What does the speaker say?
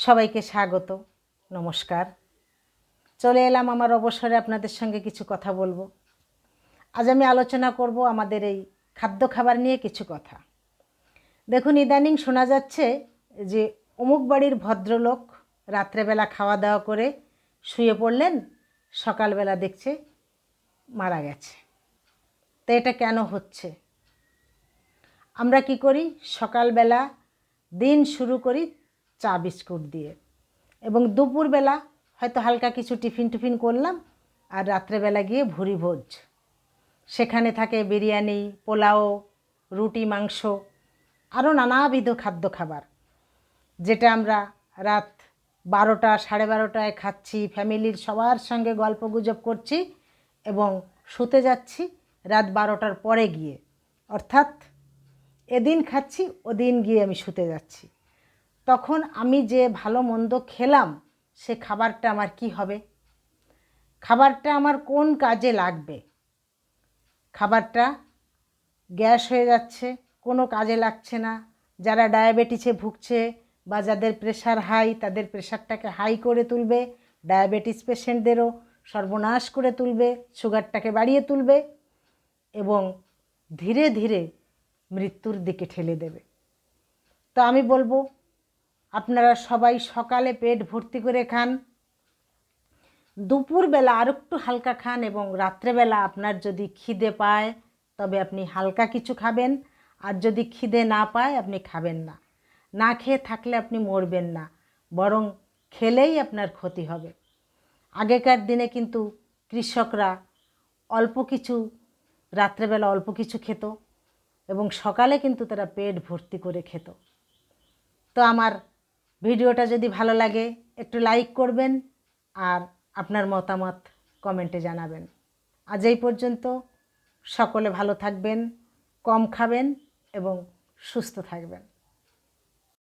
সবাইকে স্বাগত, নমস্কার। চলে এলাম আমার অবসরে আপনাদের সঙ্গে কিছু কথা বলবো। আজ আমি আলোচনা করব আমাদের এই খাদ্য খাবার নিয়ে কিছু কথা। দেখুন, ইদানিং শোনা যাচ্ছে যে অমুক বাড়ির ভদ্রলোক রাত্রেবেলা খাওয়া দাওয়া করে শুয়ে পড়লেন, সকালবেলা দেখছে মারা গেছে। তো এটা কেন হচ্ছে? আমরা কি করি? সকালবেলা দিন শুরু করি চা বিস্কুট দিয়ে, এবং দুপুরবেলা হয়তো হালকা কিছু টিফিন করলাম, আর রাত্রেবেলা গিয়ে ভুরি ভোজ। সেখানে থাকে বিরিয়ানি, পোলাও, রুটি, মাংস, আরও নানাবিধ খাদ্য খাবার, যেটা আমরা রাত 12টা 12:30টায় খাচ্ছি, ফ্যামিলির সবার সঙ্গে গল্পগুজব করছি এবং শুতে যাচ্ছি রাত 12টার পরে গিয়ে। অর্থাৎ এদিন খাচ্ছি, ওদিন গিয়ে আমি শুতে যাচ্ছি। তখন আমি যে ভালো মন্দ খেলাম, সে খাবারটা আমার কি হবে? খাবারটা আমার কোন কাজে লাগবে? খাবারটা গ্যাস হয়ে যাচ্ছে, কোনো কাজে লাগছে না। যারা ডায়াবেটিসে ভুগছে বা যাদের প্রেশার হাই, তাদের প্রেশারটাকে হাই করে তুলবে, ডায়াবেটিস পেশেন্টদেরও সর্বনাশ করে তুলবে, সুগারটাকে বাড়িয়ে তুলবে এবং ধীরে ধীরে মৃত্যুর দিকে ঠেলে দেবে। তো আমি বলবো, আপনারা সবাই সকালে পেট ভর্তি করে খান, দুপুরবেলা আর একটু হালকা খান, এবং রাত্রেবেলা আপনার যদি খিদে পায় তবে আপনি হালকা কিছু খাবেন, আর যদি খিদে না পায় আপনি খাবেন না। না খেয়ে থাকলে আপনি মরবেন না, বরং খেলেই আপনার ক্ষতি হবে। আগেকার দিনে কিন্তু কৃষকরা অল্প কিছু, রাত্রেবেলা অল্প কিছু খেত এবং সকালে কিন্তু তারা পেট ভর্তি করে খেত। তো আমার ভিডিওটা যদি ভালো লাগে একটু লাইক করবেন আর আপনার মতামত কমেন্টে জানাবেন। আজ এই পর্যন্ত। সকলে ভালো থাকবেন, কম খাবেন এবং সুস্থ থাকবেন।